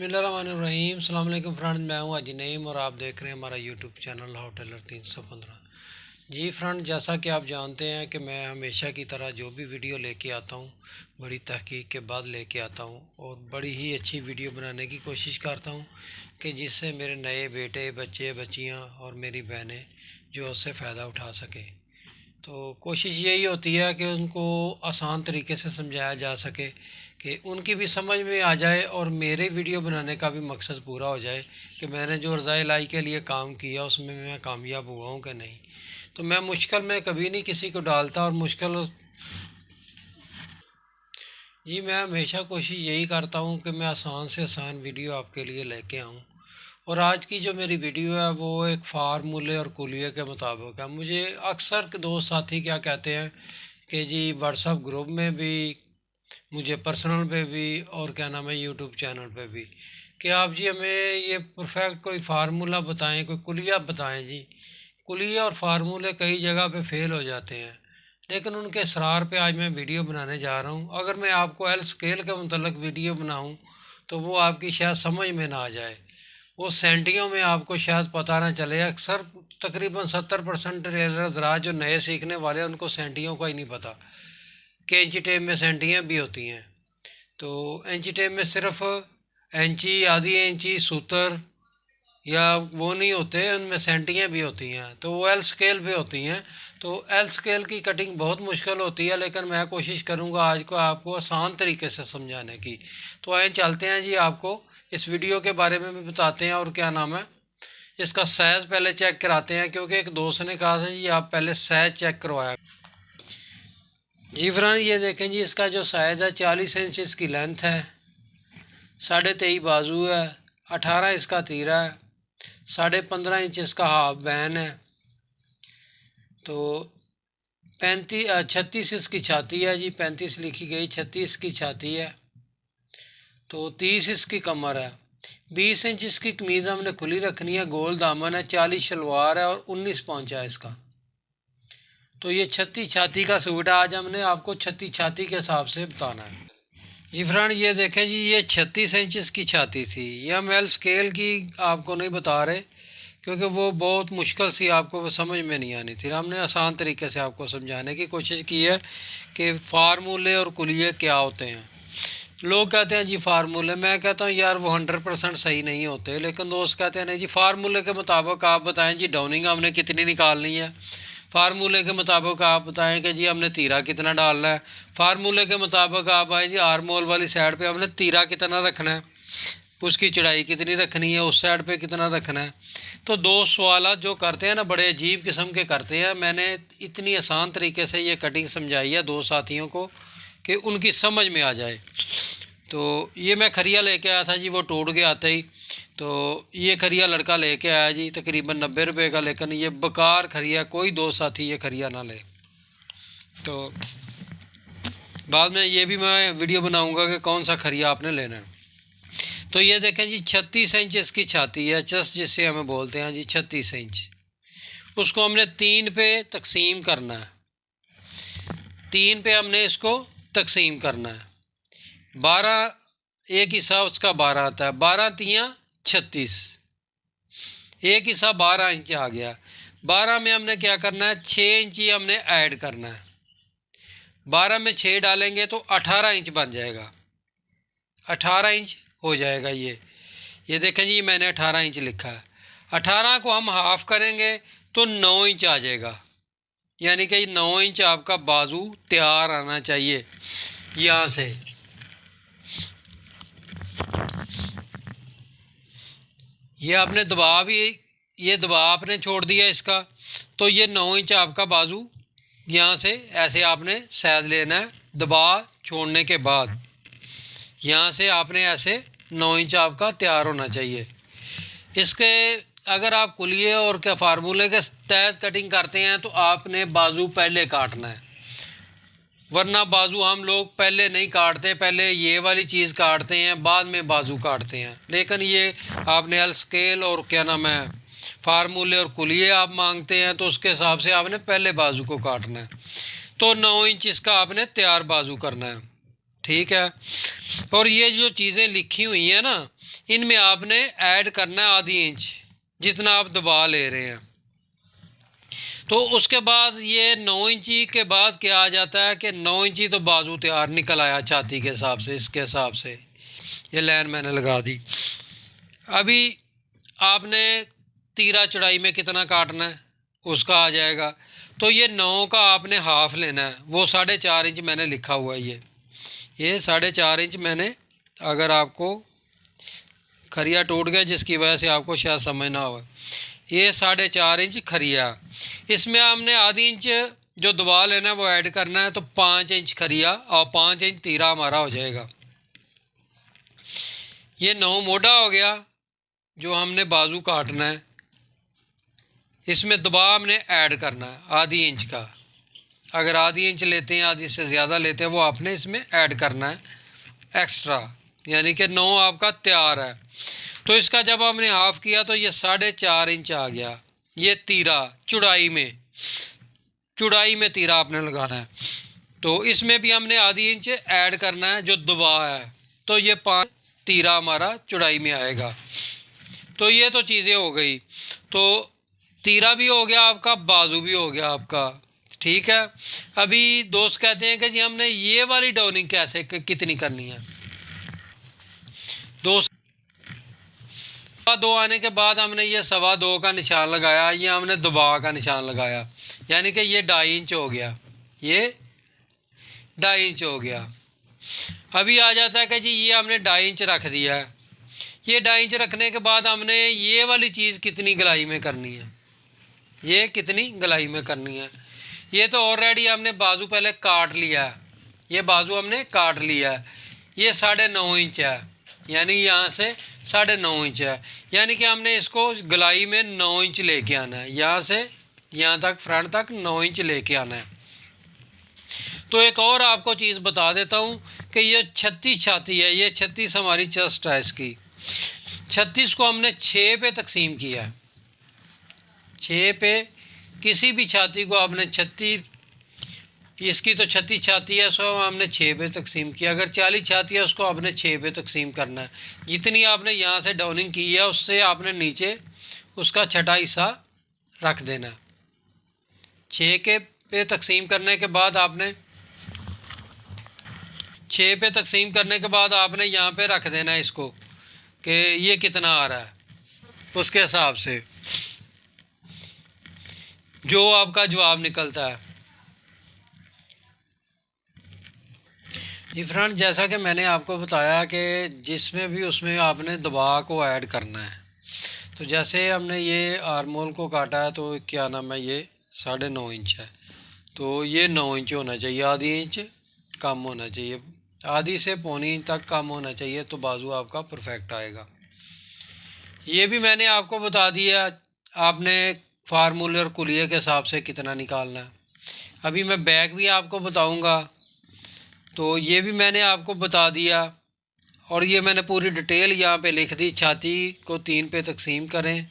बिस्मिल्लाहिर्रहमानिर्रहीम। अस्सलाम वालेकुम फ्रेंड, मैं हूं अजी नईम और आप देख रहे हैं हमारा यूट्यूब चैनल हाउ टेलर 315। जी फ्रेंड, जैसा कि आप जानते हैं कि मैं हमेशा की तरह जो भी वीडियो लेके आता हूं बड़ी तहकीक के बाद लेके आता हूं और बड़ी ही अच्छी वीडियो बनाने की कोशिश करता हूं कि जिससे मेरे नए बेटे बच्चे बच्चियां और मेरी बहनें जो उससे फ़ायदा उठा सकें। तो कोशिश यही होती है कि उनको आसान तरीके से समझाया जा सके कि उनकी भी समझ में आ जाए और मेरे वीडियो बनाने का भी मकसद पूरा हो जाए कि मैंने जो रज़ा इलाही के लिए काम किया उसमें मैं कामयाब हुआ हूँ कि नहीं। तो मैं मुश्किल में कभी नहीं किसी को डालता और मुश्किल जी मैं हमेशा कोशिश यही करता हूँ कि मैं आसान से आसान वीडियो आपके लिए लेके आऊँ। और आज की जो मेरी वीडियो है वो एक फार्मूले और कुलिये के मुताबिक है। मुझे अक्सर के दोस्त साथी क्या कहते हैं कि जी व्हाट्सएप ग्रुप में भी, मुझे पर्सनल पे भी और क्या नाम है यूट्यूब चैनल पे भी, कि आप जी हमें ये परफेक्ट कोई फार्मूला बताएं, कोई कुलिया बताएं। जी कुलिया और फार्मूले कई जगह पे फेल हो जाते हैं, लेकिन उनके असरार पे आज मैं वीडियो बनाने जा रहा हूँ। अगर मैं आपको एल स्केल के मतलब वीडियो बनाऊँ तो वो आपकी शायद समझ में ना आ जाए, वो सेंटियों में आपको शायद पता ना चले। अक्सर तकरीबन 70% हज़रात जो नए सीखने वाले हैं उनको सेंटियों का ही नहीं पता कि इंची टेप में सेंटियाँ भी होती हैं। तो इंची टेप में सिर्फ इंची, आधी इंची, सूत्र या वो नहीं होते, उनमें सेंटियाँ भी होती हैं, तो वो एल स्केल पे होती हैं। तो एल स्केल की कटिंग बहुत मुश्किल होती है, लेकिन मैं कोशिश करूँगा आज को आपको आसान तरीके से समझाने की। तो आए चलते हैं जी, आपको इस वीडियो के बारे में भी बताते हैं और क्या नाम है इसका साइज़ पहले चेक कराते हैं, क्योंकि एक दोस्त ने कहा था जी आप पहले साइज़ चेक करवाया। जी फ्रेंड, ये देखें जी, इसका जो साइज़ है 40 इंच इसकी लेंथ है, 23.5 बाजू है, 18 इसका तीरा है, 15.5 इंच इसका हाफ बैन है, तो 36 इसकी छाती है जी, 35 लिखी गई, 36 की छाती है, तो 30 इसकी कमर है, 20 इंच इसकी कमीज़ हमने खुली रखनी है, गोल दामन है, 40 शलवार है और 19 पहुँचा है इसका। तो ये 36 छाती का सूट है, आज हमने आपको 36 छाती के हिसाब से बताना है। जी फ्रेंड, ये देखें जी, ये 36 इंच की छाती थी। ये हम एल स्केल की आपको नहीं बता रहे क्योंकि वो बहुत मुश्किल सी आपको समझ में नहीं आनी थी। हमने आसान तरीके से आपको समझाने की कोशिश की है कि फार्मूले और कुलिये क्या होते हैं। लोग कहते हैं जी फार्मूले, मैं कहता हूँ यार वो 100% सही नहीं होते, लेकिन दोस्त कहते हैं नहीं जी फार्मूले के मुताबिक आप बताएं जी डाउनिंग हमने कितनी निकालनी है, फार्मूले के मुताबिक आप बताएं कि जी हमने तीरा कितना डालना है, फार्मूले के मुताबिक आप आए जी आर्मोल वाली साइड पे हमने तीरा कितना रखना है, उसकी चढ़ाई कितनी रखनी है, उस साइड पे कितना रखना है। तो दो सवाल जो करते हैं ना बड़े अजीब किस्म के करते हैं। मैंने इतनी आसान तरीके से ये कटिंग समझाई है दो साथियों को कि उनकी समझ में आ जाए। तो ये मैं खरिया लेके आया था जी, वो टूट गया आते ही। तो ये खरिया लड़का लेके आया जी तकरीबन 90 रुपये का, लेकिन ये बेकार खरिया, कोई दो साथी ये खरिया ना ले। तो बाद में ये भी मैं वीडियो बनाऊंगा कि कौन सा खरिया आपने लेना है। तो ये देखें जी 36 इंच इसकी छाती है, चेस्ट जिसे हमें बोलते हैं जी 36 इंच। उसको हमने 3 पे तकसीम करना है, 3 पे हमने इसको तकसीम करना है। 12 एक हिस्सा उसका 12 आता है, 12 तियाँ 36, एक हिस्सा 12 इंच आ गया। 12 में हमने क्या करना है, 6 इंच ही हमने ऐड करना है। 12 में 6 डालेंगे तो 18 इंच बन जाएगा, 18 इंच हो जाएगा। ये देखें जी, मैंने 18 इंच लिखा है। 18 को हम हाफ करेंगे तो 9 इंच आ जाएगा, यानी कि 9 इंच आपका बाजू तैयार आना चाहिए। यहाँ से ये आपने दबाव ही, ये दबाव आपने छोड़ दिया इसका, तो ये 9 इंच आपका बाजू यहाँ से ऐसे आपने साइज लेना है। दबाव छोड़ने के बाद यहाँ से आपने ऐसे 9 इंच आपका तैयार होना चाहिए। इसके अगर आप कुलिये और क्या फार्मूले के तहत कटिंग करते हैं तो आपने बाजू पहले काटना है, वरना बाजू हम लोग पहले नहीं काटते, पहले ये वाली चीज़ काटते हैं बाद में बाजू काटते हैं। लेकिन ये आपने एल स्केल और क्या नाम है फार्मूले और कुलिये आप मांगते हैं तो उसके हिसाब से आपने पहले बाजू को काटना है। तो 9 इंच इसका आपने तैयार बाजू करना है। ठीक है। और ये जो चीज़ें लिखी हुई हैं ना, इनमें आपने ऐड करना है आधी इंच जितना आप दबा ले रहे हैं। तो उसके बाद ये 9 इंची के बाद क्या आ जाता है कि 9 इंची तो बाजू तैयार निकल आया छाती के हिसाब से। इसके हिसाब से ये लाइन मैंने लगा दी। अभी आपने तीरा चौड़ाई में कितना काटना है उसका आ जाएगा। तो ये 9 का आपने हाफ लेना है, वो 4.5 इंच मैंने लिखा हुआ है। ये 4.5 इंच मैंने, अगर आपको खरिया टूट गया जिसकी वजह से आपको शायद समझ ना हो, ये 4.5 इंच खरिया। इसमें हमने आधी इंच जो दबा लेना है वो ऐड करना है। तो 5 इंच खरिया और 5 इंच तीरा हमारा हो जाएगा। ये 9 मोटा हो गया जो हमने बाजू काटना है। इसमें दबाव हमने ऐड करना है आधी इंच का। अगर आधी इंच लेते हैं, आधी से ज़्यादा लेते हैं, वो आपने इसमें ऐड करना है एक्स्ट्रा, यानी कि 9 आपका तैयार है। तो इसका जब हमने हाफ़ किया तो ये 4.5 इंच आ गया। ये तीरा चौड़ाई में तीरा आपने लगाना है। तो इसमें भी हमने आधी इंच ऐड करना है जो दबाव है। तो ये 5 तीरा हमारा चौड़ाई में आएगा। तो ये तो चीज़ें हो गई। तो तीरा भी हो गया आपका, बाजू भी हो गया आपका, ठीक है। अभी दोस्त कहते हैं कि जी हमने ये वाली डाउनिंग कैसे कितनी करनी है। दोस्त 2 आने के बाद हमने ये 2.25 का निशान लगाया, ये हमने दबाव का निशान लगाया, यानी कि ये 2.5 इंच हो गया, ये 2.5 इंच हो गया। अभी आ जाता है कि जी ये हमने 2.5 इंच रख दिया है। ये 2.5 इंच रखने के बाद हमने ये वाली चीज़ कितनी गलाई में करनी है, ये कितनी गलाई में करनी है। ये तो ऑलरेडी हमने बाजू पहले काट लिया है, ये बाजू हमने काट लिया है। ये 9.5 इंच है, यानी यहाँ से 9.5 इंच है, यानी कि हमने इसको गलाई में 9 इंच लेके आना है। यहाँ से यहाँ तक फ्रंट तक 9 इंच लेके आना है। तो एक और आपको चीज़ बता देता हूँ कि ये 36 छाती है, ये 36 हमारी चेस्ट है। इसकी 36 को हमने 6 पे तकसीम किया है। 6 पे किसी भी छाती को आपने 36, इसकी तो 36 छाती है, सो हमने 6 पे तकसीम किया। अगर 40 छाती है उसको आपने 6 पे तकसीम करना है। जितनी आपने यहाँ से डाउनिंग की है उससे आपने नीचे उसका छठा हिस्सा रख देना है। 6 के पे तकसीम करने के बाद आपने 6 पे तकसीम करने के बाद आपने यहाँ पे रख देना है इसको कि ये कितना आ रहा है, उसके हिसाब से जो आपका जवाब निकलता है। जी फ्रेंड, जैसा कि मैंने आपको बताया कि जिसमें भी उसमें आपने दबाव को ऐड करना है। तो जैसे हमने ये आर्मोल को काटा है तो क्या नाम है, ये 9.5 इंच है, तो ये 9 इंच होना चाहिए, आधी इंच कम होना चाहिए, आधी से पौनी इंच तक कम होना चाहिए, तो बाजू आपका परफेक्ट आएगा। ये भी मैंने आपको बता दिया आपने फार्मूले और कुलिये के हिसाब से कितना निकालना है। अभी मैं बैक भी आपको बताऊंगा, तो ये भी मैंने आपको बता दिया। और ये मैंने पूरी डिटेल यहाँ पे लिख दी। छाती को 3 पे तकसीम करें,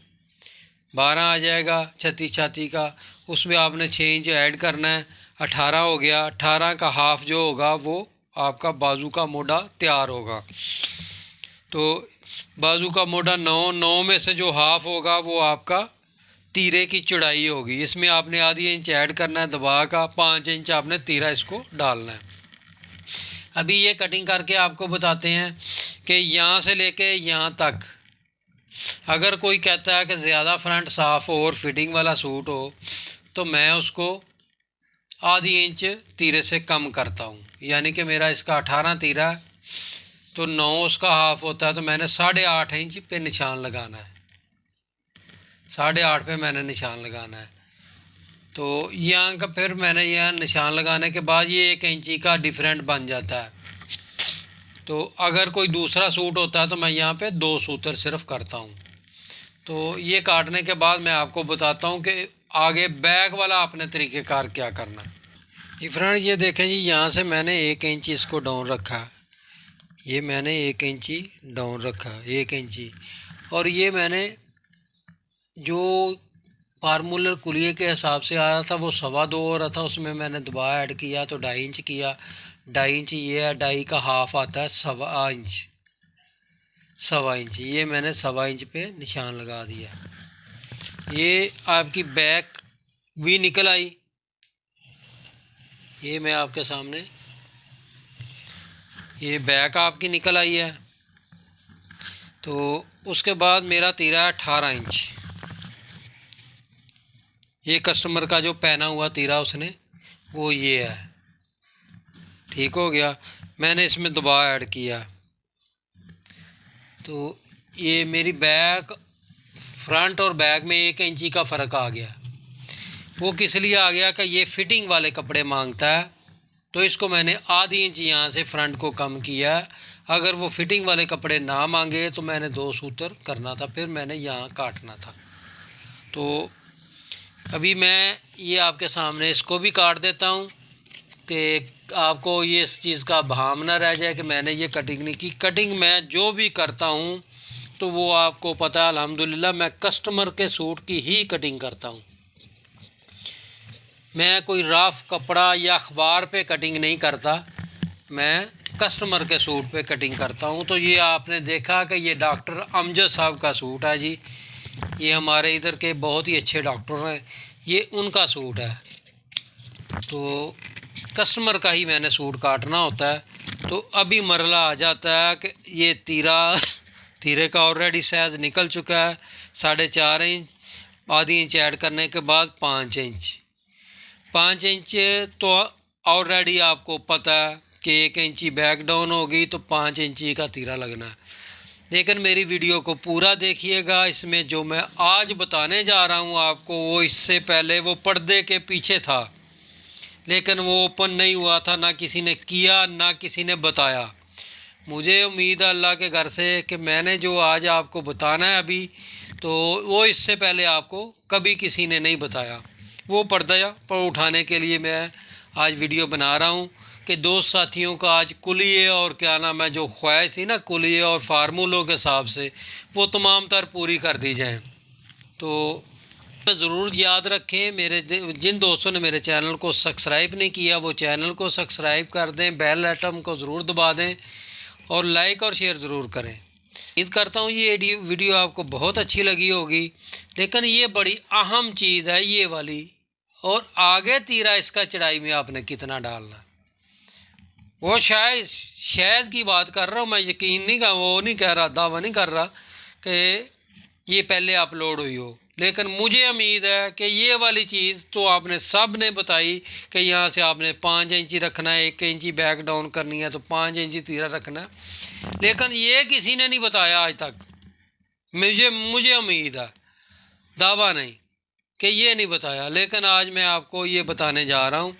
12 आ जाएगा 36 छाती का। उसमें आपने 6 इंच ऐड करना है, 18 हो गया। 18 का हाफ जो होगा वो आपका बाजू का मोटा तैयार होगा। तो बाजू का मोटा 9 में से जो हाफ होगा वो आपका तीरे की चौड़ाई होगी। इसमें आपने आधी इंच ऐड करना है दबा का, 5 इंच आपने तीरा इसको डालना है। अभी ये कटिंग करके आपको बताते हैं कि यहाँ से लेके यहाँ तक, अगर कोई कहता है कि ज़्यादा फ्रंट साफ़ हो और फिटिंग वाला सूट हो तो मैं उसको आधी इंच तीरे से कम करता हूँ। यानी कि मेरा इसका 18 तीरा है तो 9 उसका हाफ होता है, तो मैंने 8.5 इंच पे निशान लगाना है। 8.5 पे मैंने निशान लगाना है। तो यहाँ का फिर मैंने यहाँ निशान लगाने के बाद ये 1 इंची का डिफरेंट बन जाता है। तो अगर कोई दूसरा सूट होता है तो मैं यहाँ पे 2 सूत्र सिर्फ करता हूँ। तो ये काटने के बाद मैं आपको बताता हूँ कि आगे बैक वाला अपने तरीक़ेकार क्या करना है। ये फ्रेंड ये देखें जी, यहाँ से मैंने 1 इंच इसको डाउन रखा, ये मैंने 1 इंची डाउन रखा, 1 इंची। और ये मैंने जो फार्मूलर कुलिये के हिसाब से आ रहा था वो 2.25 हो रहा था, उसमें मैंने दबाव ऐड किया तो 2.5 इंच किया। 2.5 इंच ये है, 2.5 का हाफ आता है 1.25 इंच, 1.25 इंच ये मैंने 1.25 इंच पे निशान लगा दिया। ये आपकी बैक भी निकल आई, ये मैं आपके सामने, ये बैक आपकी निकल आई है। तो उसके बाद मेरा तीरा है 18 इंच, ये कस्टमर का जो पहना हुआ तीरा उसने वो ये है। ठीक हो गया, मैंने इसमें दबाव ऐड किया। तो ये मेरी बैक, फ्रंट और बैक में 1 इंची का फ़र्क आ गया। वो किस लिए आ गया कि ये फिटिंग वाले कपड़े मांगता है, तो इसको मैंने आधी इंच यहाँ से फ्रंट को कम किया। अगर वो फिटिंग वाले कपड़े ना मांगे तो मैंने 2 सूत्र करना था, फिर मैंने यहाँ काटना था। तो अभी मैं ये आपके सामने इसको भी काट देता हूँ कि आपको ये इस चीज़ का भाम ना रह जाए कि मैंने ये कटिंग नहीं की। कटिंग मैं जो भी करता हूँ तो वो आपको पता है, अल्हम्दुलिल्लाह मैं कस्टमर के सूट की ही कटिंग करता हूँ। मैं कोई रफ कपड़ा या अखबार पे कटिंग नहीं करता, मैं कस्टमर के सूट पे कटिंग करता हूँ। तो ये आपने देखा कि ये डॉक्टर अमजद साहब का सूट है जी, ये हमारे इधर के बहुत ही अच्छे डॉक्टर हैं, ये उनका सूट है। तो कस्टमर का ही मैंने सूट काटना होता है। तो अभी मरला आ जाता है कि ये तीरे का ऑलरेडी साइज़ निकल चुका है 4.5 इंच, आधी इंच ऐड करने के बाद 5 इंच। 5 इंच तो ऑलरेडी आपको पता है कि 1 इंची बैक डाउन होगी तो 5 इंची का तीरा लगना है। लेकिन मेरी वीडियो को पूरा देखिएगा, इसमें जो मैं आज बताने जा रहा हूँ आपको वो इससे पहले वो पर्दे के पीछे था, लेकिन वो ओपन नहीं हुआ था, ना किसी ने किया ना किसी ने बताया। मुझे उम्मीद है अल्लाह के घर से कि मैंने जो आज आपको बताना है अभी, तो वो इससे पहले आपको कभी किसी ने नहीं बताया। वो पर्दा पर उठाने के लिए मैं आज वीडियो बना रहा हूँ कि दोस्त साथियों का आज कुलिये और क्या नाम है जो ख्वाहिश थी ना कुलिये और फार्मूलों के हिसाब से, वो तमाम तर पूरी कर दी जाएँ। तो ज़रूर याद रखें, मेरे जिन दोस्तों ने मेरे चैनल को सब्सक्राइब नहीं किया वो चैनल को सब्सक्राइब कर दें, बेल आइटम को ज़रूर दबा दें और लाइक और शेयर ज़रूर करें। उम्मीद करता हूँ ये वीडियो आपको बहुत अच्छी लगी होगी। लेकिन ये बड़ी अहम चीज़ है ये वाली, और आगे तीरा इसका चढ़ाई में आपने कितना डालना, वो शायद की बात कर रहा हूँ मैं, यकीन नहीं, वो नहीं कह रहा, दावा नहीं कर रहा कि ये पहले अपलोड हुई हो। लेकिन मुझे उम्मीद है कि ये वाली चीज़ तो आपने सब ने बताई कि यहाँ से आपने 5 इंची रखना है, 1 इंची बैक डाउन करनी है तो 5 इंची तीरा रखना है। लेकिन ये किसी ने नहीं बताया आज तक, मुझे उम्मीद है, दावा नहीं कि ये नहीं बताया। लेकिन आज मैं आपको ये बताने जा रहा हूँ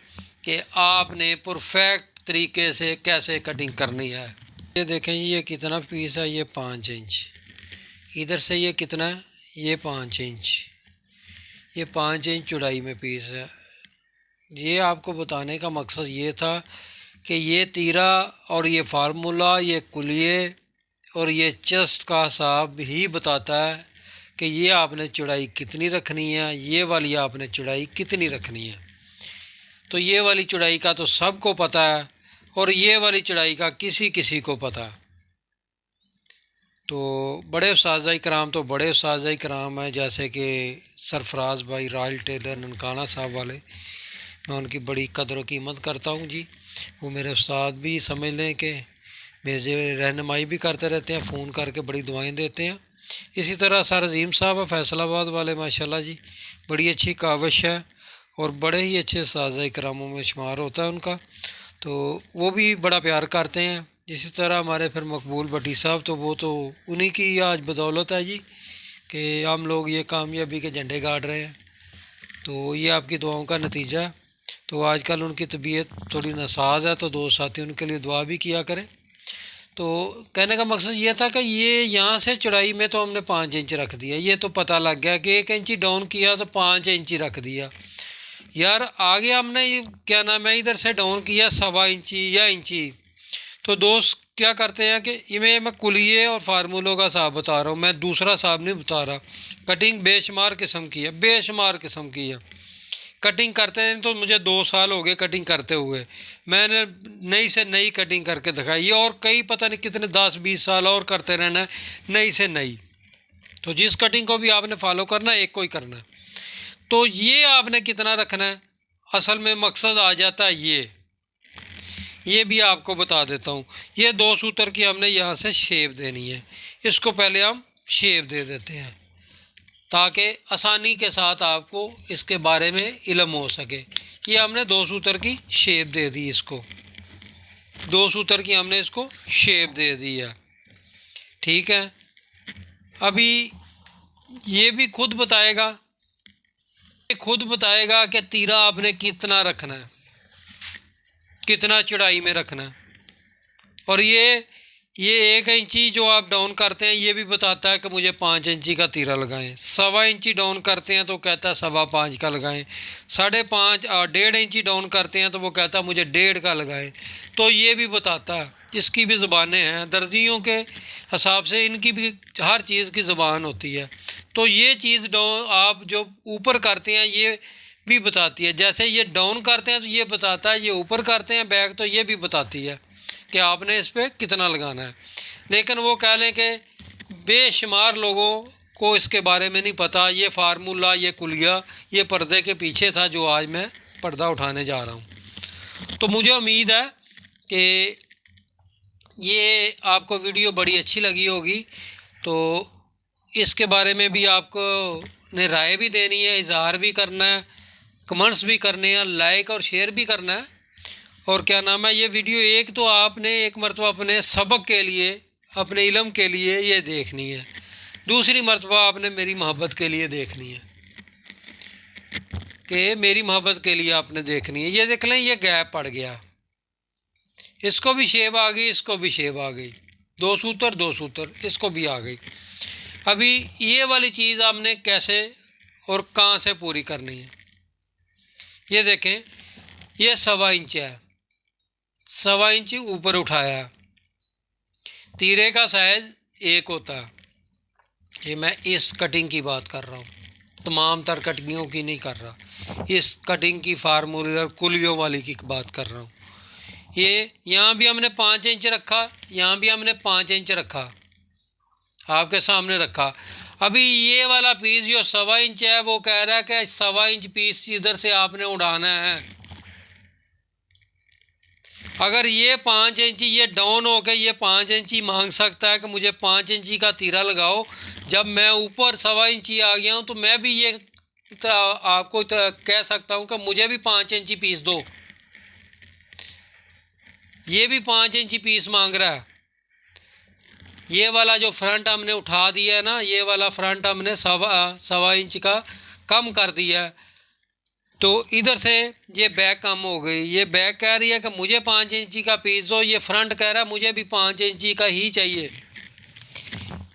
कि आपने परफेक्ट तरीके से कैसे कटिंग करनी है। ये देखें ये कितना पीस है, ये 5 इंच, इधर से ये कितना है, ये 5 इंच, ये 5 इंच चौड़ाई में पीस है। ये आपको बताने का मकसद ये था कि ये तीरा और ये फार्मूला, ये कुलिये और ये चेस्ट का हिसाब ही बताता है कि ये आपने चौड़ाई कितनी रखनी है, ये वाली आपने चौड़ाई कितनी रखनी है। तो ये वाली चौड़ाई का तो सबको पता है और ये वाली चौड़ाई का किसी को पता है। तो बड़े उस्ताद कराम तो बड़े उस्ताद कराम हैं, जैसे कि सरफराज भाई रायल टेलर ननकाना साहब वाले, मैं उनकी बड़ी कदर व कीमत करता हूँ जी। वो मेरे उस्ताद भी समझ लें कि मेरे रहनुमाई भी करते रहते हैं, फ़ोन करके बड़ी दुआएं देते हैं। इसी तरह सर अजीम साहब है फैसलाबाद वाले, माशाल्लाह जी बड़ी अच्छी काविश है और बड़े ही अच्छे उस्ताद करामों में शुमार होता है उनका, तो वो भी बड़ा प्यार करते हैं। इसी तरह हमारे फिर मकबूल भट्टी साहब, तो वो तो उन्हीं की आज बदौलत है जी कि हम लोग ये कामयाबी के झंडे गाड़ रहे हैं। तो ये आपकी दुआओं का नतीजा है। तो आजकल उनकी तबीयत थोड़ी नासाज है, तो दोस्त साथी उनके लिए दुआ भी किया करें। तो कहने का मकसद ये था कि ये यहाँ से चौड़ाई में तो हमने 5 इंच रख दिया, ये तो पता लग गया कि 1 इंची डाउन किया तो 5 इंची रख दिया। यार आगे हमने ये क्या नाम है इधर से डाउन किया 1.25 इंची या इंची। तो दोस्त क्या करते हैं कि मैं कुलिये और फार्मूलों का हिसाब बता रहा हूँ, मैं दूसरा हिसाब नहीं बता रहा। कटिंग बेशुमार किस्म की है, बेशुमार किस्म की है। कटिंग करते हैं तो मुझे 2 साल हो गए कटिंग करते हुए, मैंने नई से नई कटिंग करके दिखाई है, और कई पता नहीं कितने 10-20 साल और करते रहना है नई से नई। तो जिस कटिंग को भी आपने फॉलो करना है, एक को ही करना है। तो ये आपने कितना रखना है, असल में मकसद आ जाता है ये भी आपको बता देता हूँ। ये 2 सूत्र की हमने यहाँ से शेप देनी है। इसको पहले हम शेप दे देते हैं ताकि आसानी के साथ आपको इसके बारे में इल्म हो सके। ये हमने 2 सूत्र की शेप दे दी, इसको 2 सूत्र की हमने इसको शेप दे दी है, ठीक है। अभी ये भी खुद बताएगा कि तीरा आपने कितना रखना है, कितना चौड़ाई में रखना है। और ये 1 इंची जो आप डाउन करते हैं ये भी बताता है कि मुझे 5 इंची का तीरा लगाएं। 1.25 इंची डाउन करते हैं तो कहता है 5.25 का लगाएं। 5.5 और 1.5 इंची डाउन करते हैं तो वो कहता है मुझे 1.5 का लगाएं। तो ये भी बताता है। इसकी भी ज़बानें हैं, दर्जियों के हिसाब से इनकी भी हर चीज़ की ज़बान होती है। तो ये चीज़ डाउन आप जो ऊपर करते हैं ये भी बताती है। जैसे ये डाउन करते हैं तो ये बताता है, ये ऊपर करते हैं बैक तो ये भी बताती है कि आपने इस पर कितना लगाना है। लेकिन वो कह लें कि बेशुमार लोगों को इसके बारे में नहीं पता। ये फार्मूला, ये कुलिया, ये पर्दे के पीछे था जो आज मैं पर्दा उठाने जा रहा हूँ। तो मुझे उम्मीद है कि ये आपको वीडियो बड़ी अच्छी लगी होगी। तो इसके बारे में भी आपको ने राय भी देनी है, इजहार भी करना है, कमेंट्स भी करने हैं, लाइक और शेयर भी करना है। और क्या नाम है, ये वीडियो एक तो आपने एक मरतबा अपने सबक के लिए, अपने इल्म के लिए ये देखनी है, दूसरी मरतबा आपने मेरी मोहब्बत के लिए देखनी है, कि मेरी मोहब्बत के लिए आपने देखनी है। ये देख लें, ये गैप पड़ गया, इसको भी शेप आ गई, इसको भी शेप आ गई, 2 सूत्र, इसको भी आ गई। अभी ये वाली चीज़ आपने कैसे और कहाँ से पूरी करनी है, ये देखें। ये 1.25 इंच है, 1.25 इंच ऊपर उठाया। तीरे का साइज़ 1 होता है। ये मैं इस कटिंग की बात कर रहा हूँ, तमाम तर कटिंगों की नहीं कर रहा। इस कटिंग की फार्मूलर कुलियों वाली की बात कर रहा हूँ। ये यहाँ भी हमने 5 इंच रखा, यहाँ भी हमने 5 इंच रखा, आपके सामने रखा। अभी ये वाला पीस जो 1.25 इंच है वो कह रहा है कि 1.25 इंच पीस इधर से आपने उड़ाना है। अगर ये 5 इंची ये डाउन हो के ये 5 इंची मांग सकता है कि मुझे 5 इंची का तीरा लगाओ, जब मैं ऊपर 1.25 इंची आ गया हूँ तो मैं भी ये आपको कह सकता हूँ कि मुझे भी 5 इंची पीस दो। ये भी 5 इंची पीस मांग रहा है। ये वाला जो फ्रंट हमने उठा दिया है ना, ये वाला फ्रंट हमने 1.25 इंच का कम कर दिया है। तो इधर से ये बैक कम हो गई। ये बैक कह रही है कि मुझे 5 इंची का पीस दो, ये फ्रंट कह रहा है मुझे भी 5 इंची का ही चाहिए,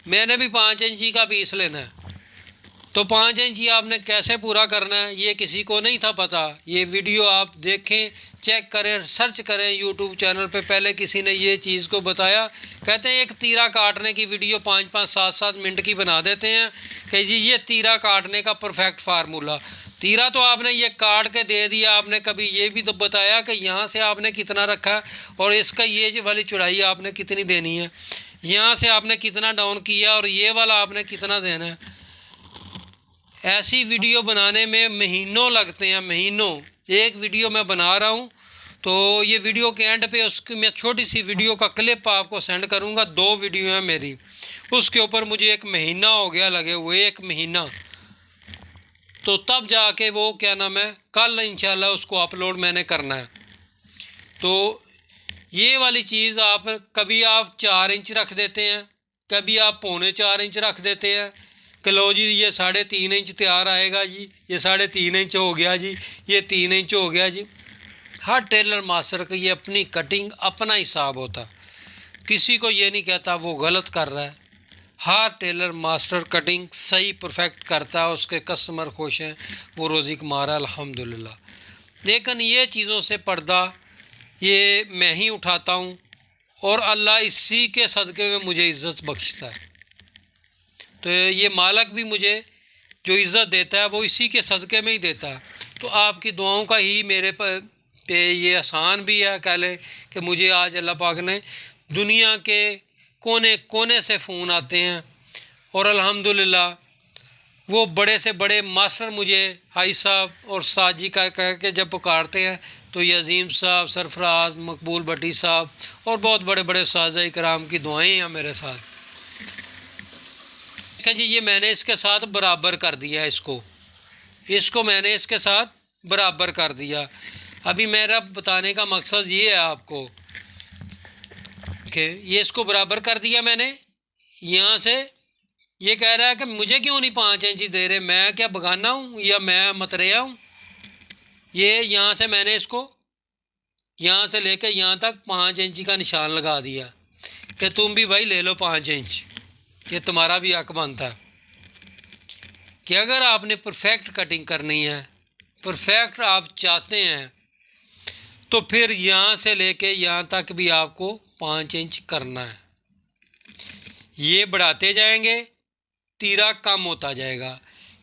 मैंने भी 5 इंची का पीस लेना है। तो 5 इंची आपने कैसे पूरा करना है ये किसी को नहीं था पता। ये वीडियो आप देखें, चेक करें, सर्च करें यूट्यूब चैनल पे, पहले किसी ने ये चीज़ को बताया। कहते हैं एक तीरा काटने की वीडियो 5-5, 7-7 मिनट की बना देते हैं कि जी ये तीरा काटने का परफेक्ट फार्मूला। तीरा तो आपने ये काट के दे दिया, आपने कभी ये भी तो बताया कि यहाँ से आपने कितना रखा और इसका ये वाली चौड़ाई आपने कितनी देनी है, यहाँ से आपने कितना डाउन किया और ये वाला आपने कितना देना है। ऐसी वीडियो बनाने में महीनों लगते हैं, महीनों। एक वीडियो मैं बना रहा हूँ तो ये वीडियो के एंड पे उसकी मैं छोटी सी वीडियो का क्लिप आपको सेंड करूँगा। 2 वीडियो हैं मेरी, उसके ऊपर मुझे 1 महीना हो गया लगे हुए, 1 महीना। तो तब जाके वो क्या नाम है, कल इंशाल्लाह उसको अपलोड मैंने करना है। तो ये वाली चीज़ आप कभी आप 4 इंच रख देते हैं, कभी आप 3.25 इंच रख देते हैं कि लो जी ये 3.5 इंच तैयार आएगा जी, ये 3.5 इंच हो गया जी, ये 3 इंच हो गया जी। हर टेलर मास्टर की ये अपनी कटिंग, अपना हिसाब होता, किसी को ये नहीं कहता वो गलत कर रहा है। हर टेलर मास्टर कटिंग सही परफेक्ट करता है, उसके कस्टमर खुश हैं, वो रोज़ी कमा रहा है अल्हम्दुलिल्लाह। लेकिन ये चीज़ों से पर्दा ये मैं ही उठाता हूँ और अल्लाह इसी के सदक़े में मुझे इज़्ज़त बख्शता है। तो ये मालिक भी मुझे जो इज़्ज़त देता है वो इसी के सदक़े में ही देता है। तो आपकी दुआओं का ही मेरे पे ये आसान भी है, कह लें कि मुझे आज अल्लाह पाक ने दुनिया के कोने कोने से फ़ोन आते हैं और अल्हम्दुलिल्लाह वो बड़े से बड़े मास्टर मुझे हाई साहब और साजी का कह के जब पुकारते हैं तो ये अजीम साहब, सरफराज, मकबूल भट्टी साहब और बहुत बड़े बड़े उस्ताद कराम की दुआएं हैं मेरे साथ। देखा जी, ये मैंने इसके साथ बराबर कर दिया, इसको मैंने इसके साथ बराबर कर दिया। अभी मेरा बताने का मकसद ये है आपको कि ये इसको बराबर कर दिया मैंने। यहाँ से ये कह रहा है कि मुझे क्यों नहीं 5 इंच दे रहे, मैं क्या बगाना हूँ या मैं मतरेया हूँ। ये यहाँ से मैंने इसको यहाँ से लेकर यहाँ तक 5 इंच का निशान लगा दिया कि तुम भी भाई ले लो 5 इंच, ये तुम्हारा भी हक बनता है कि अगर आपने परफेक्ट कटिंग करनी है, परफेक्ट आप चाहते हैं, तो फिर यहाँ से लेके यहाँ तक भी आपको 5 इंच करना है। ये बढ़ाते जाएंगे, तीरा कम होता जाएगा।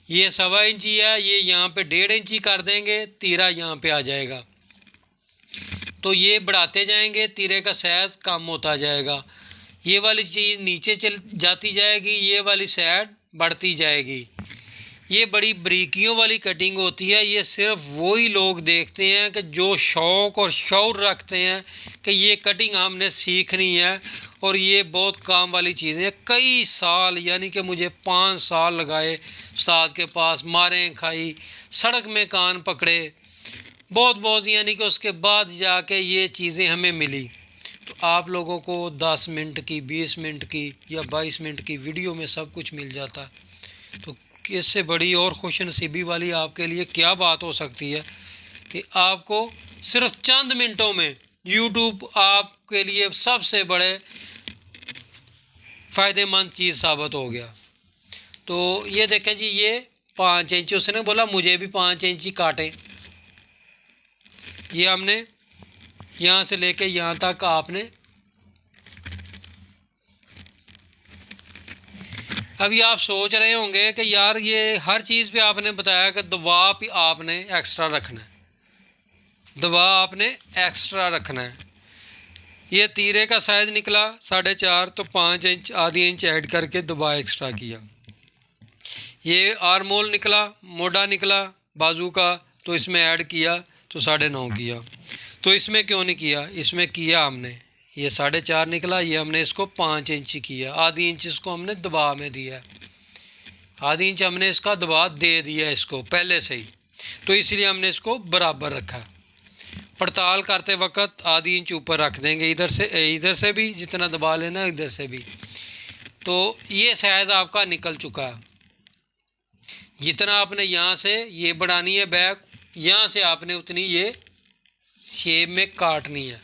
ये 1.25 इंची है, ये यहाँ पे 1.5 इंची कर देंगे, तीरा यहाँ पे आ जाएगा। तो ये बढ़ाते जाएंगे, तीरे का साइज़ कम होता जाएगा। ये वाली चीज़ नीचे चल जाती जाएगी, ये वाली साइड बढ़ती जाएगी। ये बड़ी बारीकियों वाली कटिंग होती है। ये सिर्फ वही लोग देखते हैं कि जो शौक़ और शौर रखते हैं कि ये कटिंग हमने सीखनी है, और ये बहुत काम वाली चीज़ें हैं। कई साल यानी कि मुझे 5 साल लगाए उस्ताद के पास, मारें खाई, सड़क में कान पकड़े, बहुत यानी कि उसके बाद जाके ये चीज़ें हमें मिली। तो आप लोगों को 10 मिनट की, 20 मिनट की या 22 मिनट की वीडियो में सब कुछ मिल जाता। तो इससे बड़ी और खुशनसीबी वाली आपके लिए क्या बात हो सकती है कि आपको सिर्फ चंद मिनटों में यूट्यूब आपके लिए सबसे बड़े फ़ायदेमंद चीज़ साबित हो गया। तो ये देखें जी, ये 5 इंच, उसने बोला मुझे भी 5 इंच ही काटें। ये हमने यहाँ से लेके यहाँ तक आपने, अभी आप सोच रहे होंगे कि यार ये हर चीज़ पे आपने बताया कि दबाव भी आपने एक्स्ट्रा रखना है, दबाव आपने एक्स्ट्रा रखना है। ये तीरे का साइज़ निकला 4.5, तो 5 इंच आधी इंच ऐड करके दबाव एक्स्ट्रा किया। ये आर्म होल निकला, मोटा निकला बाजू का, तो इसमें ऐड किया तो 9.5 किया। तो इसमें क्यों नहीं किया, इसमें किया हमने। ये 4.5 निकला, ये हमने इसको 5 इंच किया, आधी इंच इसको हमने दबाव में दिया, आधी इंच हमने इसका दबाव दे दिया इसको पहले से ही, तो इसलिए हमने इसको बराबर रखा। पड़ताल करते वक्त आधी इंच ऊपर रख देंगे, इधर से भी जितना दबा लेना, इधर से भी। तो ये साइज़ आपका निकल चुका है। जितना आपने यहाँ से ये बढ़ानी है बैक, यहाँ से आपने उतनी ये शेप में काटनी है।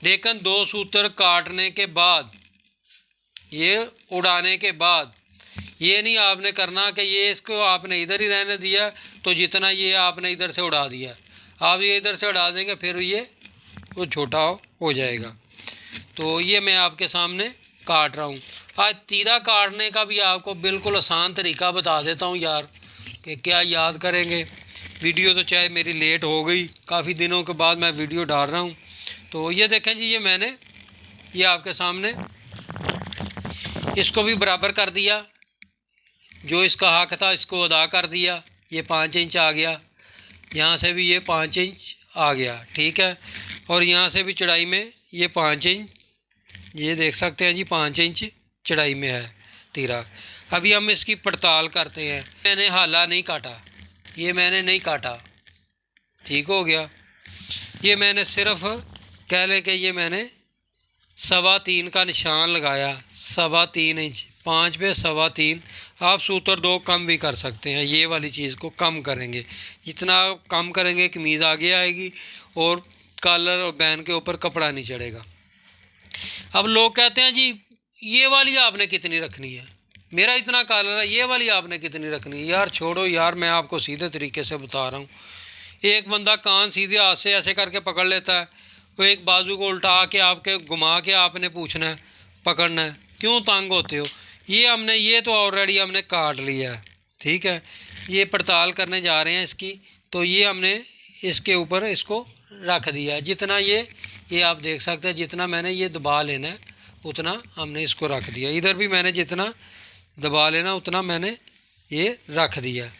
लेकिन 2 सूत्र काटने के बाद, ये उड़ाने के बाद, ये नहीं आपने करना कि ये इसको आपने इधर ही रहने दिया तो जितना ये आपने इधर से उड़ा दिया, आप ये इधर से उड़ा देंगे फिर ये वो छोटा हो जाएगा। तो ये मैं आपके सामने काट रहा हूँ। आज तीरा काटने का भी आपको बिल्कुल आसान तरीका बता देता हूँ यार, कि क्या याद करेंगे। वीडियो तो चाहे मेरी लेट हो गई, काफ़ी दिनों के बाद मैं वीडियो डाल रहा हूँ। तो ये देखें जी, ये मैंने ये आपके सामने इसको भी बराबर कर दिया, जो इसका हक था इसको अदा कर दिया। ये 5 इंच आ गया, यहाँ से भी ये 5 इंच आ गया, ठीक है। और यहाँ से भी चौड़ाई में ये 5 इंच, ये देख सकते हैं जी 5 इंच चौड़ाई में है तीरा। अभी हम इसकी पड़ताल करते हैं। मैंने हाला नहीं काटा, ये मैंने नहीं काटा, ठीक हो गया। ये मैंने सिर्फ कह लें कि ये मैंने 3.25 का निशान लगाया, 3.25 इंच, 5 पे 3.25। आप सूत्र 2 कम भी कर सकते हैं, ये वाली चीज़ को कम करेंगे। जितना कम करेंगे कमीज़ आगे आएगी और कॉलर और बैन के ऊपर कपड़ा नहीं चढ़ेगा। अब लोग कहते हैं जी ये वाली आपने कितनी रखनी है, मेरा इतना कॉलर है, ये वाली आपने कितनी रखनी है। यार छोड़ो यार, मैं आपको सीधे तरीके से बता रहा हूँ। एक बंदा कान सीधे हाथ से ऐसे करके पकड़ लेता है, वो एक बाजू को उल्टा के आपके घुमा के आपने पूछना है, पकड़ना है, क्यों तंग होते हो। ये हमने, ये तो ऑलरेडी हमने काट लिया है, ठीक है, ये पड़ताल करने जा रहे हैं इसकी। तो ये हमने इसके ऊपर इसको रख दिया, जितना ये आप देख सकते हैं, जितना मैंने ये दबा लेना है उतना हमने इसको रख दिया। इधर भी मैंने जितना दबा लेना उतना मैंने ये रख दिया।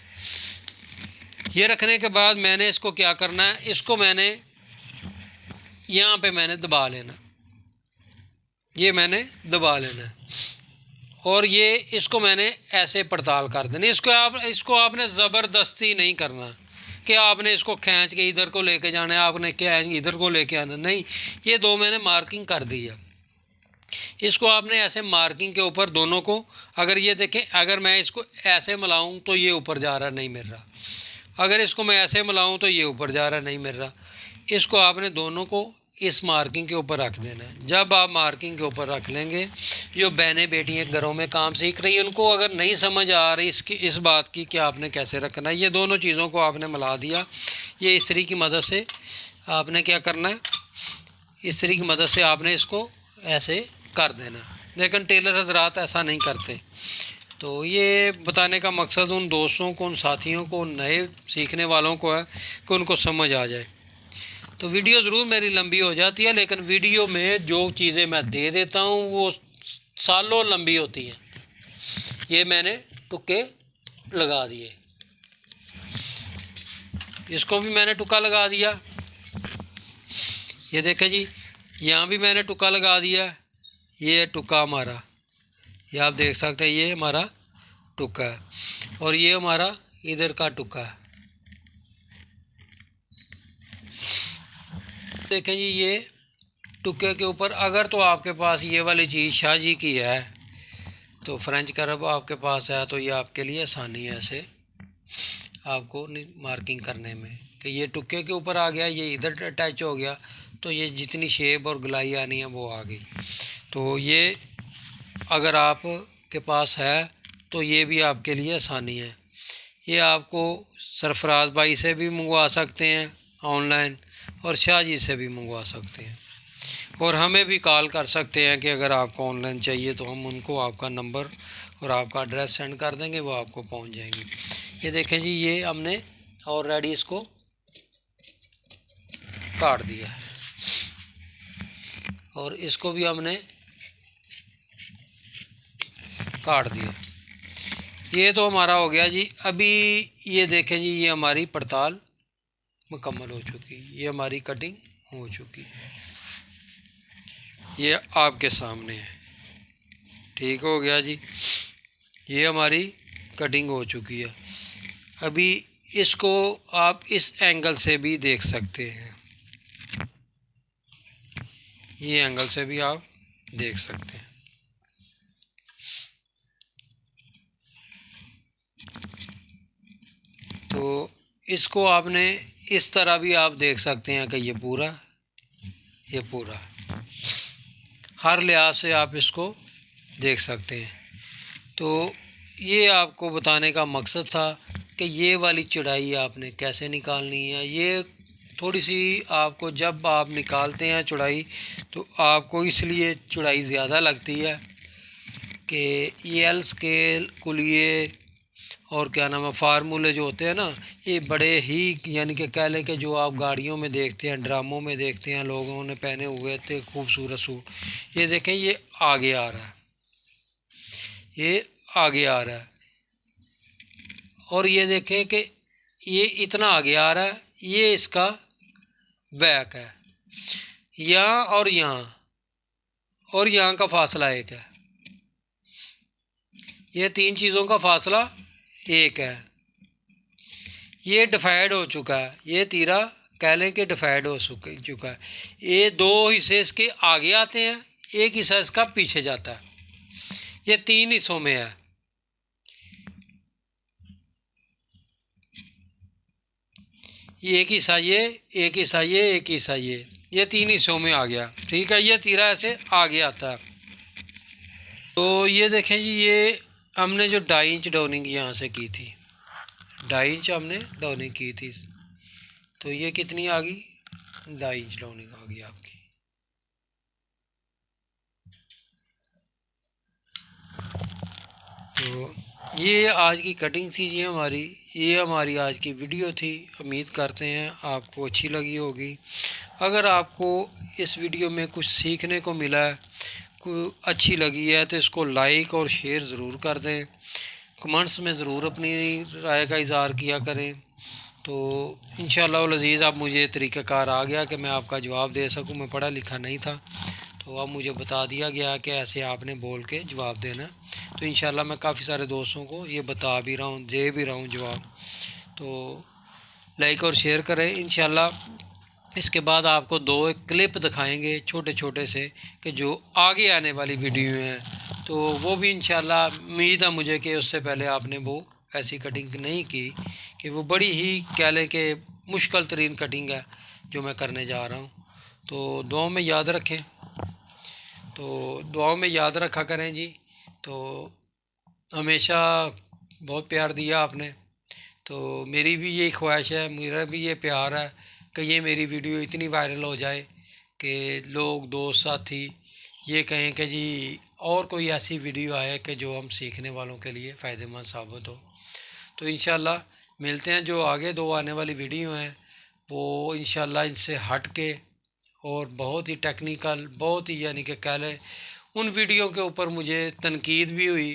ये रखने के बाद मैंने इसको क्या करना है, इसको मैंने यहाँ पे मैंने दबा लेना, ये मैंने दबा लेना है और ये इसको मैंने ऐसे पड़ताल कर देना। इसको आपने ज़बरदस्ती नहीं करना कि आपने इसको खींच के इधर को लेके जाना है, आपने क्या इधर को लेके आना, नहीं। ये दो मैंने मार्किंग कर दी है, इसको आपने ऐसे मार्किंग के ऊपर दोनों को, अगर ये देखें, अगर मैं इसको ऐसे मिलाऊं तो ये ऊपर जा रहा नहीं मिल रहा, अगर इसको मैं ऐसे मिलाऊं तो ये ऊपर जा रहा नहीं मिल रहा। इसको आपने दोनों को इस मार्किंग के ऊपर रख देना है। जब आप मार्किंग के ऊपर रख लेंगे, जो बहनें बेटियाँ घरों में काम सीख रही हैं उनको अगर नहीं समझ आ रही इस बात की कि आपने कैसे रखना है, ये दोनों चीज़ों को आपने मिला दिया। ये इस्त्री की मदद से आपने क्या करना है, इस्त्री की मदद से आपने इसको ऐसे कर देना, लेकिन टेलर हजरात ऐसा नहीं करते। तो ये बताने का मकसद उन दोस्तों को, उन साथियों को, उन नए सीखने वालों को है कि उनको समझ आ जाए। तो वीडियो ज़रूर मेरी लंबी हो जाती है, लेकिन वीडियो में जो चीज़ें मैं दे देता हूँ वो सालों लंबी होती हैं। ये मैंने टुक्के लगा दिए, इसको भी मैंने टुक्का लगा दिया। ये देखें जी, यहाँ भी मैंने टुक्का लगा दिया। ये टुक्का हमारा, ये आप देख सकते हैं, ये हमारा टुक्का है और ये हमारा इधर का टुक्का है। देखें जी, ये टुक्के के ऊपर अगर तो आपके पास ये वाली चीज़ शाहजी की है, तो फ्रेंच करब आपके पास है, तो ये आपके लिए आसानी है ऐसे आपको मार्किंग करने में कि ये टुक्के के ऊपर आ गया, ये इधर अटैच हो गया, तो ये जितनी शेप और गलाई आनी है वो आ गई। तो ये अगर आप के पास है तो ये भी आपके लिए आसानी है। ये आपको सरफराज भाई से भी मंगवा सकते हैं ऑनलाइन और शाहजी से भी मंगवा सकते हैं, और हमें भी कॉल कर सकते हैं कि अगर आपको ऑनलाइन चाहिए तो हम उनको आपका नंबर और आपका एड्रेस सेंड कर देंगे, वो आपको पहुंच जाएंगे। ये देखें जी, ये हमने ऑलरेडी इसको काट दिया है और इसको भी हमने काट दिया। ये तो हमारा हो गया जी। अभी ये देखें जी, ये हमारी पड़ताल मुकम्मल हो चुकी, ये हमारी कटिंग हो चुकी, ये आपके सामने है। ठीक हो गया जी, ये हमारी कटिंग हो चुकी है। अभी इसको आप इस एंगल से भी देख सकते हैं, ये एंगल से भी आप देख सकते हैं। तो इसको आपने इस तरह भी आप देख सकते हैं कि ये पूरा हर लिहाज से आप इसको देख सकते हैं। तो ये आपको बताने का मकसद था कि ये वाली चौड़ाई आपने कैसे निकालनी है। ये थोड़ी सी आपको जब आप निकालते हैं चौड़ाई, तो आपको इसलिए चौड़ाई ज़्यादा लगती है कि ये एल स्केल, कुलिए और क्या नाम है, फार्मूले जो होते हैं ना, ये बड़े ही यानी कि कह लें कि जो आप गाड़ियों में देखते हैं, ड्रामों में देखते हैं लोगों ने पहने हुए थे खूबसूरत सूट, ये देखें ये आगे आ रहा है, ये आगे आ रहा है, और ये देखें कि ये इतना आगे आ रहा है, ये इसका बैक है। यहाँ और यहाँ और यहाँ का फासला एक है, ये तीन चीज़ों का फासला एक है। ये डिवाइड हो चुका है, ये तीरा कह लें कि डिवाइड हो चुका है। ये दो हिस्से इसके आगे आते हैं, एक हिस्सा इसका पीछे जाता है, ये तीन हिस्सों में है। ये एक हिस्सा ये, एक हिस्सा ये, एक हिस्सा ये तीन हिस्सों में आ गया। ठीक है, ये तीरा ऐसे आगे आता है। तो ये देखें जी, ये हमने जो 2.5 इंच डाउनिंग यहाँ से की थी, 2.5 इंच हमने डाउनिंग की थी, तो ये कितनी आ गई, 2.5 इंच डाउनिंग आ गई आपकी। तो ये आज की कटिंग थी जी हमारी, ये हमारी आज की वीडियो थी। उम्मीद करते हैं आपको अच्छी लगी होगी। अगर आपको इस वीडियो में कुछ सीखने को मिला है, कोई अच्छी लगी है, तो इसको लाइक और शेयर ज़रूर कर दें। कमेंट्स में ज़रूर अपनी राय का इज़हार किया करें। तो इंशाअल्लाह अज़ीज़ अब मुझे तरीक़ाकार आ गया कि मैं आपका जवाब दे सकूं। मैं पढ़ा लिखा नहीं था, तो अब मुझे बता दिया गया कि ऐसे आपने बोल के जवाब देना। तो इंशाल्लाह मैं काफ़ी सारे दोस्तों को ये बता भी रहा हूँ, दे भी रहा हूँ जवाब। तो लाइक और शेयर करें। इंशाल्लाह इसके बाद आपको दो एक क्लिप दिखाएंगे छोटे छोटे से, कि जो आगे आने वाली वीडियो हैं, तो वो भी इंशाल्लाह उम्मीद है मुझे कि उससे पहले आपने वो ऐसी कटिंग नहीं की, कि वो बड़ी ही कह लें कि मुश्किल तरीन कटिंग है जो मैं करने जा रहा हूँ। तो दुआओं में याद रखें, तो दुआओं में याद रखा करें जी। तो हमेशा बहुत प्यार दिया आपने, तो मेरी भी यही ख्वाहिश है, मेरा भी ये प्यार है कि ये मेरी वीडियो इतनी वायरल हो जाए कि लोग, दोस्त, साथी ये कहें कि जी और कोई ऐसी वीडियो आए कि जो हम सीखने वालों के लिए फ़ायदेमंद साबित हो। तो इंशाल्लाह मिलते हैं। जो आगे दो आने वाली वीडियो हैं वो इंशाल्लाह इनसे हट के और बहुत ही टेक्निकल, बहुत ही यानी कि कह लें, उन वीडियो के ऊपर मुझे तनकीद भी हुई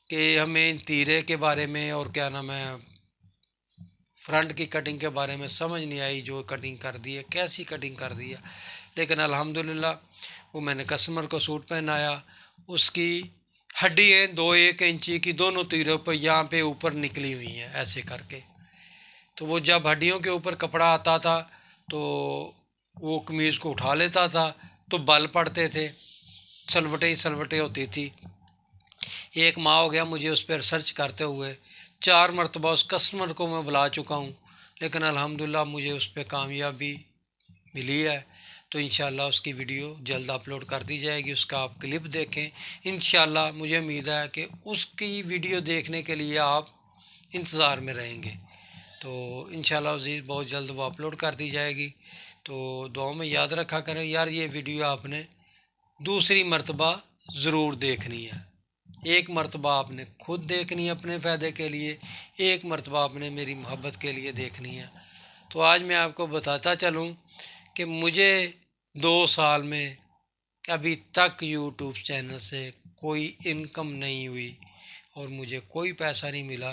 कि हमें इन तीरे के बारे में और क्या नाम है फ्रंट की कटिंग के बारे में समझ नहीं आई, जो कटिंग कर दी है, कैसी कटिंग कर दी है। लेकिन अल्हम्दुलिल्लाह वो मैंने कस्टमर को सूट पहनाया, उसकी हड्डियाँ 2-1 इंची की दोनों तीरों पर यहाँ पे ऊपर निकली हुई हैं ऐसे करके। तो वो जब हड्डियों के ऊपर कपड़ा आता था तो वो कमीज़ को उठा लेता था तो बल पड़ते थे, सलवटें ही सलवटें होती थी। एक माह हो गया मुझे उस पर रिसर्च करते हुए, 4 मरतबा उस कस्टमर को मैं बुला चुका हूँ, लेकिन अल्हम्दुलिल्लाह मुझे उस पर कामयाबी मिली है। तो इंशाल्लाह उसकी वीडियो जल्द अपलोड कर दी जाएगी, उसका आप क्लिप देखें। इंशाल्लाह मुझे उम्मीद है कि उसकी वीडियो देखने के लिए आप इंतज़ार में रहेंगे। तो इंशाल्लाह अज़ीज़ बहुत जल्द वो अपलोड कर दी जाएगी। तो दुआओं में याद रखा करें यार, ये वीडियो आपने दूसरी मरतबा ज़रूर देखनी है। एक मरतबा आपने खुद देखनी है अपने फ़ायदे के लिए, एक मरतबा आपने मेरी मोहब्बत के लिए देखनी है। तो आज मैं आपको बताता चलूँ कि मुझे 2 साल में अभी तक यूट्यूब चैनल से कोई इनकम नहीं हुई और मुझे कोई पैसा नहीं मिला।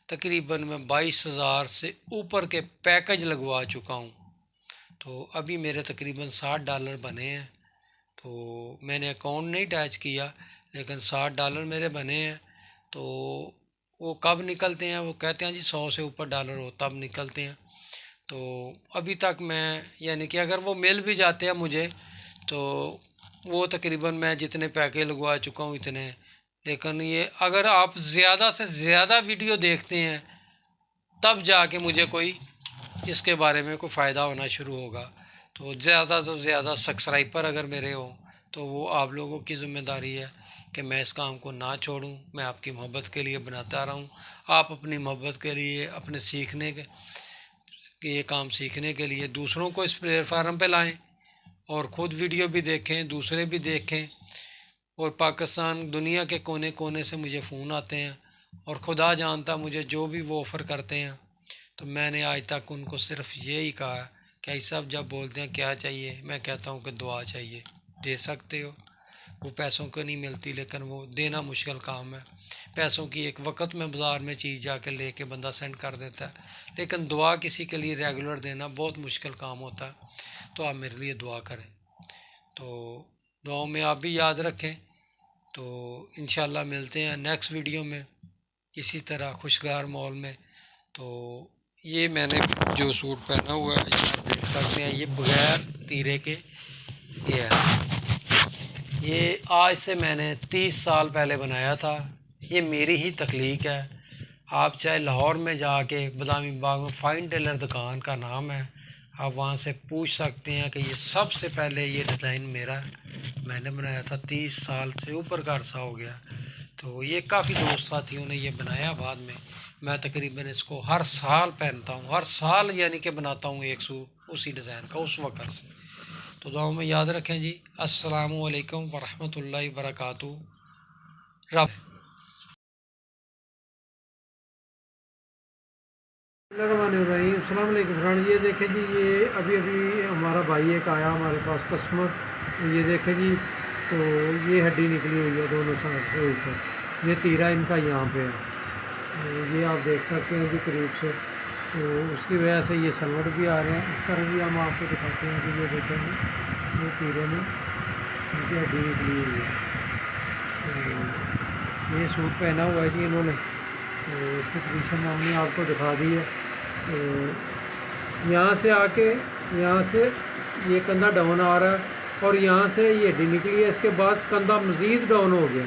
तकरीबन मैं 22,000 से ऊपर के पैकेज लगवा चुका हूँ। तो अभी मेरे तकरीबन $60 बने हैं। तो मैंने अकाउंट नहीं अटैच किया, लेकिन $60 मेरे बने हैं। तो वो कब निकलते हैं, वो कहते हैं जी 100 से ऊपर डॉलर हो तब निकलते हैं। तो अभी तक मैं यानी कि अगर वो मिल भी जाते हैं मुझे, तो वो तकरीबन मैं जितने पैके लगवा चुका हूँ इतने। लेकिन ये अगर आप ज़्यादा से ज़्यादा वीडियो देखते हैं तब जाके मुझे कोई इसके बारे में कोई फ़ायदा होना शुरू होगा। तो ज़्यादा से ज़्यादा सब्सक्राइबर अगर मेरे हो तो वो आप लोगों की ज़िम्मेदारी है कि मैं इस काम को ना छोड़ूं। मैं आपकी मोहब्बत के लिए बनाता रहूं, आप अपनी मोहब्बत के लिए, अपने सीखने के ये काम सीखने के लिए दूसरों को इस प्लेटफार्म पे लाएं और ख़ुद वीडियो भी देखें, दूसरे भी देखें। और पाकिस्तान दुनिया के कोने कोने से मुझे फ़ोन आते हैं और खुदा जानता मुझे जो भी वो ऑफ़र करते हैं, तो मैंने आज तक उनको सिर्फ़ यही कहा कि भाई साहब जब बोलते हैं क्या चाहिए, मैं कहता हूँ कि दुआ चाहिए। दे सकते हो, वो पैसों को नहीं मिलती, लेकिन वो देना मुश्किल काम है। पैसों की एक वक्त में बाज़ार में चीज़ जाकर लेके बंदा सेंड कर देता है, लेकिन दुआ किसी के लिए रेगुलर देना बहुत मुश्किल काम होता है। तो आप मेरे लिए दुआ करें। तो दुआओं में आप भी याद रखें। तो इंशाल्लाह मिलते हैं नेक्स्ट वीडियो में इसी तरह खुशगवार माहौल में। तो ये मैंने जो सूट पहना हुआ है आप देख सकते हैं, ये बगैर तीरे के ये है। ये आज से मैंने 30 साल पहले बनाया था। ये मेरी ही तख्लीक है। आप चाहे लाहौर में जाके बादामी बाग में फ़ाइन टेलर दुकान का नाम है, आप वहाँ से पूछ सकते हैं कि ये सबसे पहले ये डिज़ाइन मेरा मैंने बनाया था। 30 साल से ऊपर का अरसा हो गया। तो ये काफ़ी दोस्त साथियों ने ये बनाया बाद में। मैं तकरीबन इसको हर साल पहनता हूँ, हर साल यानी कि बनाता हूँ एक सूट उसी डिज़ाइन का उस वक़्त से। तो दुआओं में याद रखें जी। अस्सलामु अलैकुम वरहमतुल्लाहि वबरकातुहू। रब अस्सलाम वालेकुम फ्रेंड, ये देखें जी, ये अभी अभी हमारा भाई एक आया हमारे पास कस्टमर। ये देखें जी, तो ये हड्डी निकली हुई है दोनों साइड से ऊपर, ये तीरा इनका यहाँ पे है। तो ये आप देख सकते हैं जी करीब से, तो उसकी वजह से ये सलवट भी आ रहे हैं। इस तरह भी हम आपको दिखाते हैं कि ये देखेंगे, ये तीरे में इनकी हड्डी निकली हुई है। तो ये सूट पहना हुआ है जी इन्होंने, तो इसकी पोजीशन हमने आपको दिखा दी है। तो यहाँ से आके, यहाँ से ये कंधा डाउन आ रहा है और यहाँ से ये हड्डी निकली है, इसके बाद कंधा मज़ीद डाउन हो गया।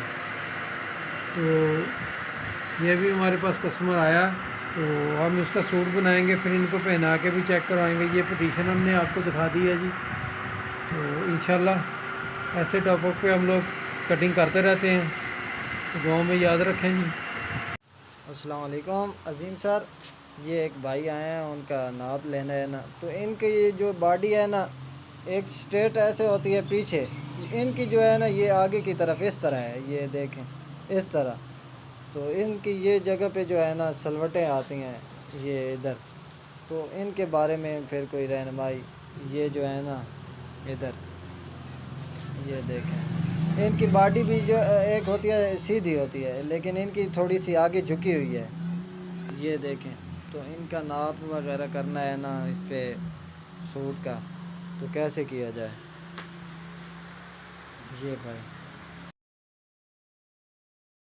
तो ये भी हमारे पास कस्टमर आया, तो हम इसका सूट बनाएंगे, फिर इनको पहना के भी चेक करवाएंगे। ये पोजीशन हमने आपको दिखा दी है जी। तो इंशाल्लाह ऐसे टॉपिक पे हम लोग कटिंग करते रहते हैं, तो दुआ में याद रखें जी। अस्सलाम वालेकुम अज़ीम सर, ये एक भाई आए हैं, उनका नाप लेना है ना। तो इनकी ये जो बॉडी है ना, एक स्ट्रेट ऐसे होती है पीछे, इनकी जो है ना ये आगे की तरफ इस तरह है, ये देखें इस तरह। तो इनकी ये जगह पे जो है ना सलवटें आती हैं ये इधर। तो इनके बारे में फिर कोई रहनुमाई, ये जो है ना इधर, ये देखें इनकी बॉडी भी जो एक होती है सीधी होती है, लेकिन इनकी थोड़ी सी आगे झुकी हुई है, ये देखें। तो इनका नाप वगैरह करना है ना इस पे सूट का, तो कैसे किया जाए ये भाई।